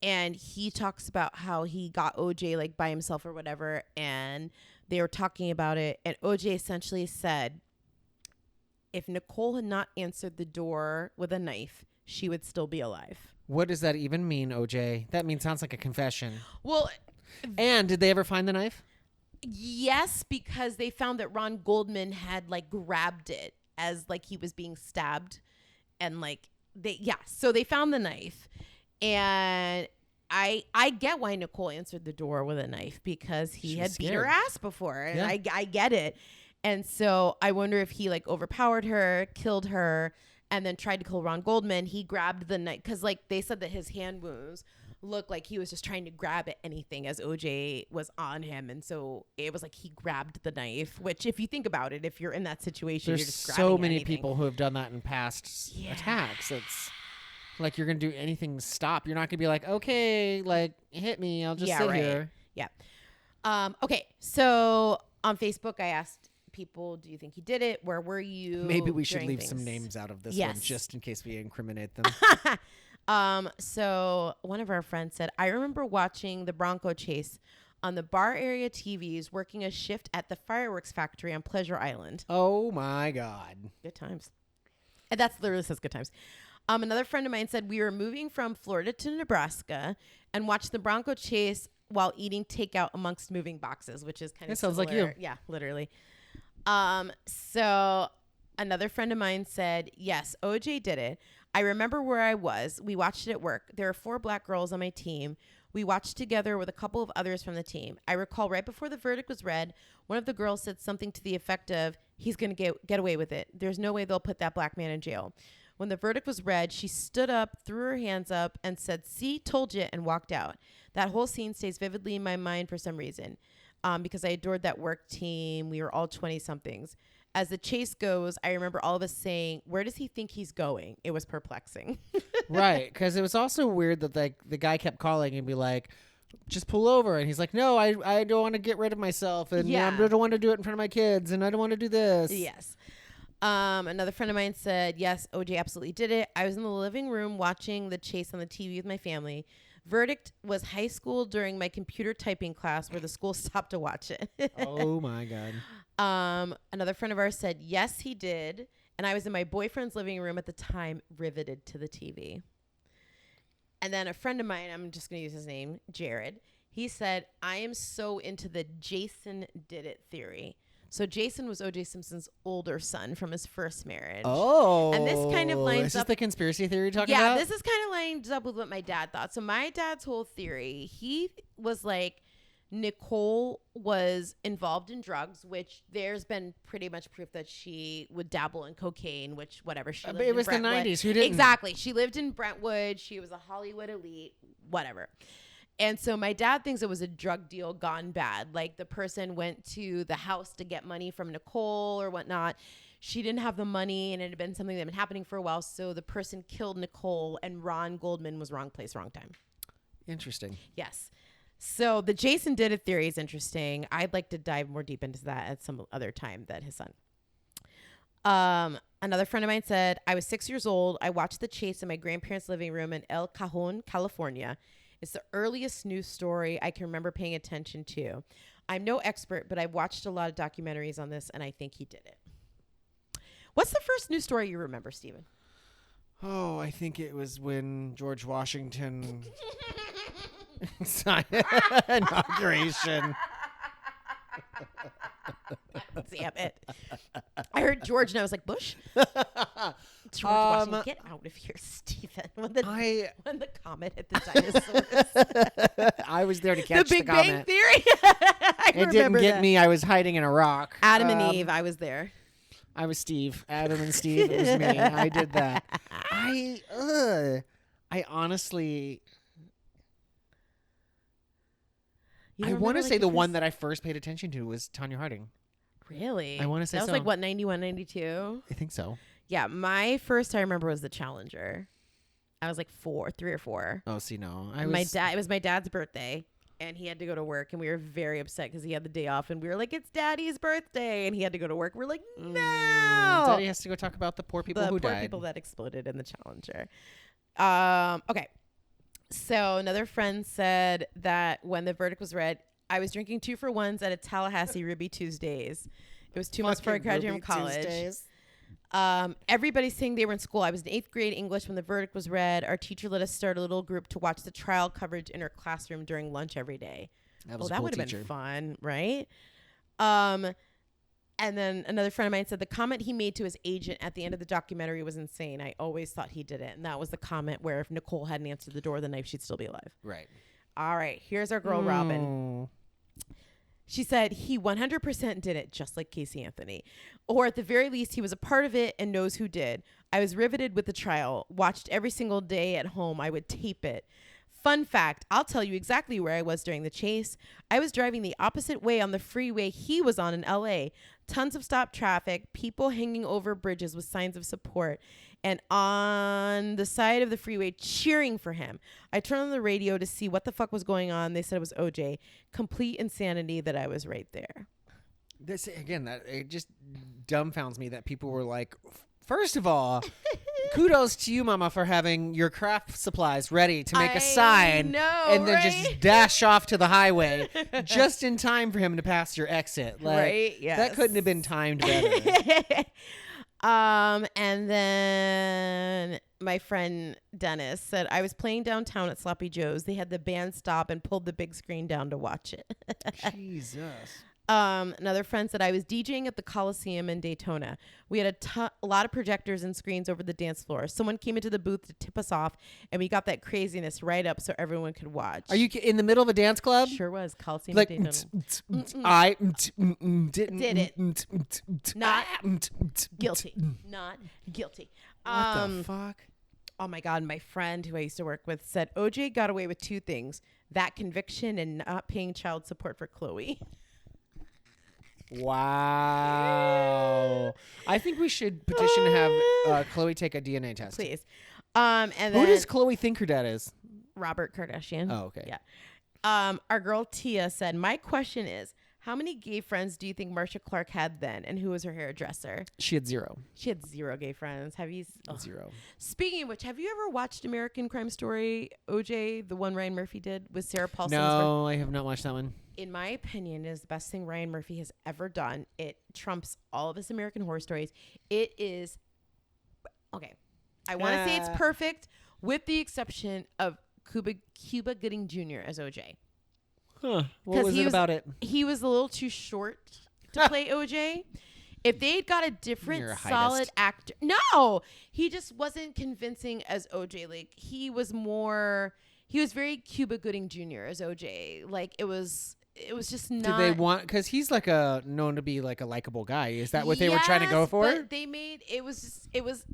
And he talks about how he got OJ like by himself or whatever. And they were talking about it. And OJ essentially said, if Nicole had not answered the door with a knife, she would still be alive. What does that even mean, OJ? That sounds like a confession. Well, and did they ever find the knife? Yes, because they found that Ron Goldman had like grabbed it as like he was being stabbed, and like so they found the knife. And I get why Nicole answered the door with a knife, because he had beat her ass before, and I get it. And so I wonder if he like overpowered her, killed her, and then tried to kill Ron Goldman. He grabbed the knife because like they said that his hand wounds looked like he was just trying to grab at anything as OJ was on him. And so it was like he grabbed the knife, which if you think about it, if you're in that situation, there's you're just grabbing so many anything. people who have done that in past attacks. It's like you're going to do anything to stop. You're not going to be like, okay, like hit me. I'll just sit here. Yeah. Okay. So on Facebook, I asked people, do you think he did it? Where were you? Maybe we should leave some names out of this one just in case we incriminate them. So one of our friends said, I remember watching the Bronco chase on the bar area TVs, working a shift at the fireworks factory on Pleasure Island. Oh my God. Good times. And that's literally says good times. Another friend of mine said, we were moving from Florida to Nebraska and watched the Bronco chase while eating takeout amongst moving boxes, which is kind of sounds like you. Yeah, literally. So another friend of mine said, yes, OJ did it. I remember where I was. We watched it at work. There are 4 black girls on my team. We watched together with a couple of others from the team. I recall right before the verdict was read, one of the girls said something to the effect of, he's going to get away with it. There's no way they'll put that black man in jail. When the verdict was read, she stood up, threw her hands up, and said, see, told you, and walked out. That whole scene stays vividly in my mind for some reason, because I adored that work team. We were all 20-somethings. As the chase goes, I remember all of us saying, where does he think he's going? It was perplexing. Right, because it was also weird that like the guy kept calling and be like, just pull over. And he's like, no, I don't want to get rid of myself. And I don't want to do it in front of my kids. And I don't want to do this. Yes. Another friend of mine said, yes, OJ absolutely did it. I was in the living room watching the chase on the TV with my family. Verdict was high school during my computer typing class where the school stopped to watch it. Oh my God. Another friend of ours said, yes, he did. And I was in my boyfriend's living room at the time, riveted to the TV. And then a friend of mine, I'm just going to use his name, Jared. He said, I am so into the Jason did it theory. So Jason was OJ Simpson's older son from his first marriage. Oh. And this kind of lines Is up. this the conspiracy theory you're talking about? Yeah, this is kind of lines up with what my dad thought. So my dad's whole theory, he was like, Nicole was involved in drugs, which there's been pretty much proof that she would dabble in cocaine, which whatever. She lived but it was in the Brentwood. 90s. Who didn't? Exactly. She lived in Brentwood. She was a Hollywood elite, whatever. And so my dad thinks it was a drug deal gone bad. Like the person went to the house to get money from Nicole or whatnot. She didn't have the money and it had been something that had been happening for a while. So the person killed Nicole and Ron Goldman was wrong place, wrong time. Interesting. Yes. So the Jason did it theory is interesting. I'd like to dive more deep into that at some other time that his son. Another friend of mine said, I was 6 years old. I watched the chase in my grandparents' living room in El Cajon, California. It's the earliest news story I can remember paying attention to. I'm no expert, but I've watched a lot of documentaries on this, and I think he did it. What's the first news story you remember, Stephen? Oh, I think it was when George Washington signed inauguration. Damn it. I heard George and I was like, Bush? George Washington, get out of here, Stephen. When the comet hit the dinosaurs. I was there to catch the Big comet. Bang Theory. It didn't get me. I was hiding in a rock. Adam and Eve, I was there. I was Steve. Adam and Steve, it was me. I did that. I honestly... I want to say the one that I first paid attention to was Tanya Harding. Really? I want to say that was like, what, 91, 92? I think so. Yeah, my first I remember was The Challenger. I was like 3 or 4. Oh, see, no. It was my dad's birthday. And he had to go to work, and we were very upset because he had the day off, and we were like, "It's Daddy's birthday," and he had to go to work. We're like, "No!" Daddy has to go talk about the poor people who died. The poor people that exploded in the Challenger. Okay. So another friend said that when the verdict was read, I was drinking 2-for-1s at a Tallahassee Ruby Tuesdays. It was 2 months before I graduated from college. Tuesdays. Everybody's saying they were in school. I was in 8th grade English when the verdict was read. Our teacher let us start a little group to watch the trial coverage in her classroom during lunch every day. That would have been fun, right? And then another friend of mine said the comment he made to his agent at the end of the documentary was insane. I always thought he did it. And that was the comment where if Nicole hadn't answered the door of the knife, she'd still be alive. Right. All right. Here's our girl, Robin. She said he 100% did it, just like Casey Anthony. Or at the very least, he was a part of it and knows who did. I was riveted with the trial. Watched every single day at home. I would tape it. Fun fact, I'll tell you exactly where I was during the chase. I was driving the opposite way on the freeway he was on in LA. Tons of stopped traffic, people hanging over bridges with signs of support, and on the side of the freeway cheering for him. I turned on the radio to see what the fuck was going on. They said it was OJ. Complete insanity that I was right there. This again, that it just dumbfounds me that people were like, first of all, kudos to you, Mama, for having your craft supplies ready to make a sign and then just dash off to the highway just in time for him to pass your exit. Like, right? Yes. That couldn't have been timed better. And then my friend Dennis said, I was playing downtown at Sloppy Joe's. They had the band stop and pulled the big screen down to watch it. Jesus. Another friend said, I was DJing at the Coliseum in Daytona. We had a lot of projectors and screens over the dance floor. Someone came into the booth to tip us off, and we got that craziness right up so everyone could watch. Are you in the middle of a dance club? Sure was. Coliseum like, in Daytona. I did it. Not guilty. Not guilty. What the fuck? Oh, my God. My friend who I used to work with said OJ got away with 2 things, that conviction and not paying child support for Chloe. Wow. I think we should petition to have Chloe take a DNA test. Please. And then who does Chloe think her dad is? Robert Kardashian. Oh, okay. Yeah. Our girl Tia said, my question is, how many gay friends do you think Marsha Clark had then? And who was her hairdresser? She had 0. She had 0 gay friends. Have you? 0. Speaking of which, have you ever watched American Crime Story, OJ, the one Ryan Murphy did with Sarah Paulson? No, I have not watched that one. In my opinion, it is the best thing Ryan Murphy has ever done. It trumps all of his American Horror Stories. It is, okay, I want to say it's perfect with the exception of Cuba Gooding Jr. as OJ. Huh. What was it about it? He was a little too short to play OJ. If they'd got a different solid actor. No, he just wasn't convincing as OJ. Like, he was very Cuba Gooding Jr. as OJ. Like, it was just not. Did they want, because he's like known to be like a likable guy. Is that what they were trying to go for? But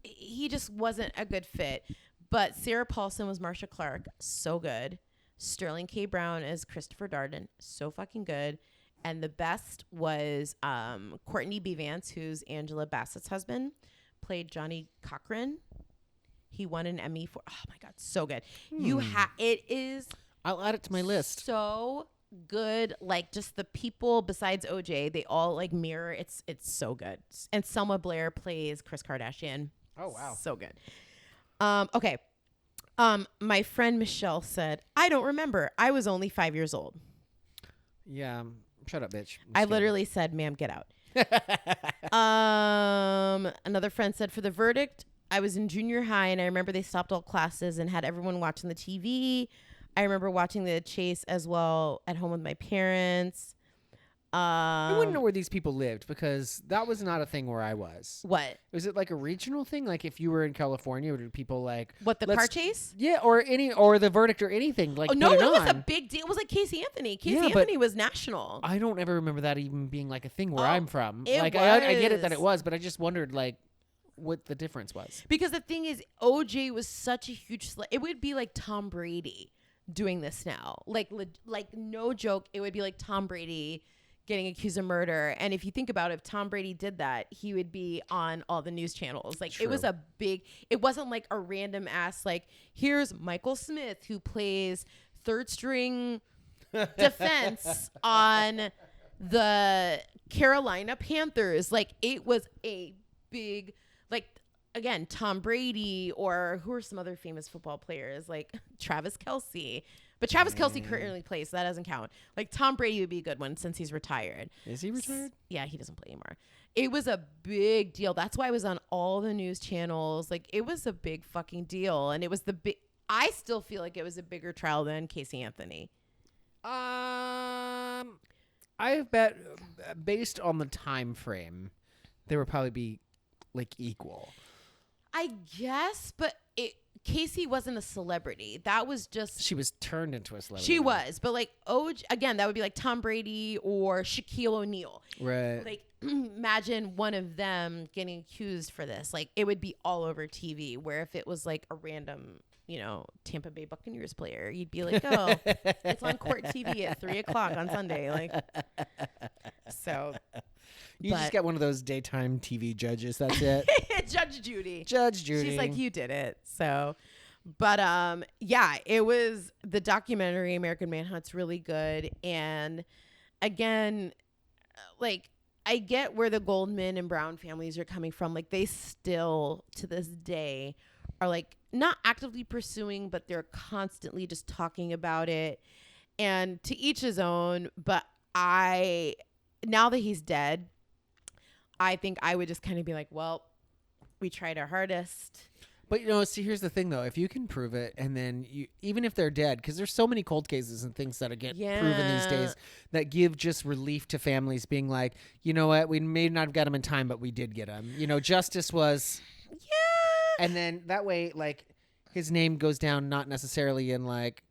he just wasn't a good fit. But Sarah Paulson was Marsha Clark. So good. Sterling K. Brown as Christopher Darden. So fucking good. And the best was Courtney B. Vance, who's Angela Bassett's husband, played Johnny Cochran. He won an Emmy for, oh my God, so good. It is. I'll add it to my list. So good. Like, just the people besides OJ, they all like mirror. It's so good. And Selma Blair plays Kris Kardashian. Oh, wow. So good. Okay. My friend Michelle said, I don't remember. I was only 5 years old. Yeah. Shut up, bitch. I literally said, ma'am, get out. Another friend said, for the verdict, I was in junior high and I remember they stopped all classes and had everyone watching the TV. I remember watching the chase as well at home with my parents. I wouldn't know where these people lived because that was not a thing where I was. What? Was it like a regional thing? Like if you were in California, would people like the car chase? Yeah, or the verdict or anything like. Oh no, it was a big deal. It was like Casey Anthony. Anthony was national. I don't ever remember that even being like a thing where I'm from. I get it that it was, but I just wondered like what the difference was. Because the thing is, OJ was such a huge. It would be like Tom Brady doing this now. Like no joke, it would be like Tom Brady getting accused of murder. And if you think about it, if Tom Brady did that, he would be on all the news channels. Like it was a big, it wasn't like a random ass, like here's Michael Smith who plays third string defense on the Carolina Panthers. Like it was a big, like, again, Tom Brady, or who are some other famous football players like Travis Kelce. But Travis Kelce currently plays, so that doesn't count. Like Tom Brady would be a good one since he's retired. Is he retired? Yeah, he doesn't play anymore. It was a big deal. That's why I was on all the news channels. Like it was a big fucking deal, and it was the big. I still feel like it was a bigger trial than Casey Anthony. I bet based on the time frame, they would probably be like equal. I guess, but Casey wasn't a celebrity. That was just... She was turned into a celebrity. She was. But like, again, that would be like Tom Brady or Shaquille O'Neal. Right. Like, imagine one of them getting accused for this. Like, it would be all over TV. Where if it was like a random, Tampa Bay Buccaneers player, you'd be like, oh, it's on court TV at 3:00 on Sunday. Like, so... You just got one of those daytime TV judges. That's it. Judge Judy. She's like, you did it. So, but yeah, it was the documentary American Manhunt's really good. And again, like I get where the Goldman and Brown families are coming from. Like they still to this day are like not actively pursuing, but they're constantly just talking about it. And to each his own. But now that he's dead, I think I would just kind of be like, well, we tried our hardest. But, see, here's the thing, though. If you can prove it, and then even if they're dead, because there's so many cold cases and things that get proven these days that give just relief to families being like, you know what, we may not have got him in time, but we did get him. Justice was... Yeah. And then that way, like, his name goes down not necessarily in, like,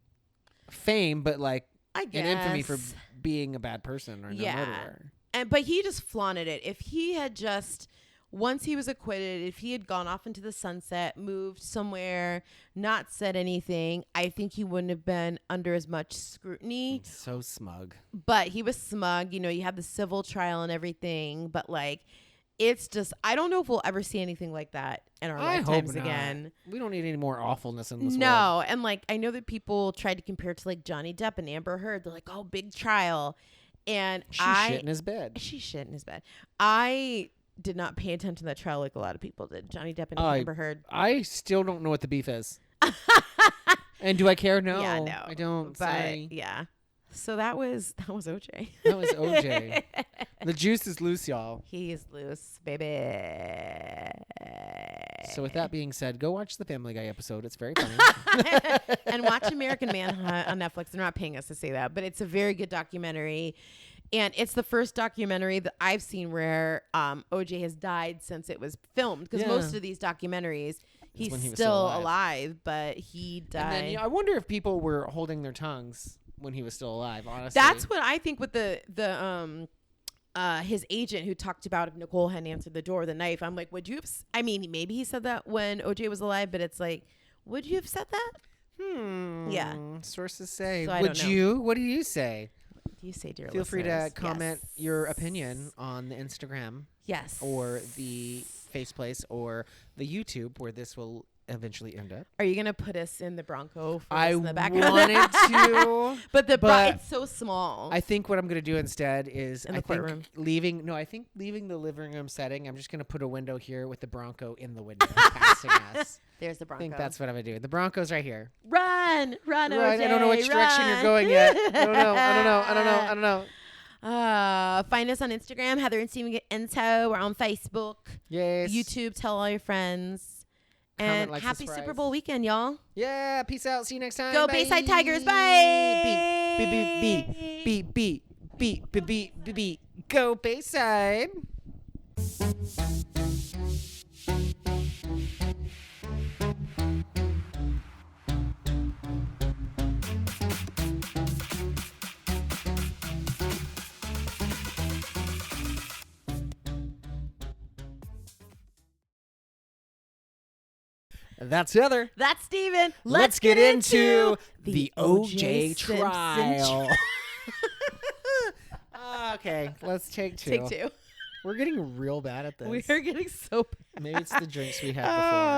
fame, but, like, in infamy for being a bad person or a murderer. But he just flaunted it. If he had just, once he was acquitted, if he had gone off into the sunset, moved somewhere, not said anything, I think he wouldn't have been under as much scrutiny. So smug. But he was smug. You had the civil trial and everything. But like, it's just, I don't know if we'll ever see anything like that in our lifetimes again. We don't need any more awfulness in this world. No. And like, I know that people tried to compare it to like Johnny Depp and Amber Heard. They're like, oh, big trial. And she shit in his bed. She shit in his bed. I did not pay attention to that trial like a lot of people did. Johnny Depp and Amber Heard. I still don't know what the beef is. And do I care? No. Yeah, no. I don't. But sorry. yeah. So that was OJ. That was OJ. The juice is loose, y'all. He's loose, baby. So with that being said, go watch the Family Guy episode. It's very funny. And watch American Manhunt on Netflix. They're not paying us to say that, but it's a very good documentary. And it's the first documentary that I've seen where OJ has died since it was filmed. Because most of these documentaries, he's still alive, but he died. And then, I wonder if people were holding their tongues when he was still alive, honestly. That's what I think with the his agent who talked about if Nicole hadn't answered the door with a knife. I'm like, would you have... maybe he said that when OJ was alive, but it's like, would you have said that? Yeah. Sources say. So would you? What do you say? What do you say, dear Feel free to listeners? comment your opinion on the Instagram. Yes. Or the Faceplace or the YouTube where this will eventually end up. Are you going to put us in the Bronco in the background? Wanted to. but it's so small. I think what I'm going to do instead is in the courtroom. leaving the living room setting. I'm just going to put a window here with the Bronco in the window passing us. There's the Bronco. I think that's what I'm going to do. The Bronco's right here. Run, OJ, I don't know which direction you're going yet. I don't know. Find us on Instagram, Heather and Steven Get Into. We're on Facebook. Yes. YouTube, tell all your friends. And like, happy subscribe. Super Bowl weekend, y'all. Yeah, peace out. See you next time. Go Bye. Bayside Tigers. Bye. Beep. Go Bayside. That's Heather. That's Steven. Let's get into the OJ trial. Okay, let's take two. Take two. We're getting real bad at this. We are getting so bad. Maybe it's the drinks we had before.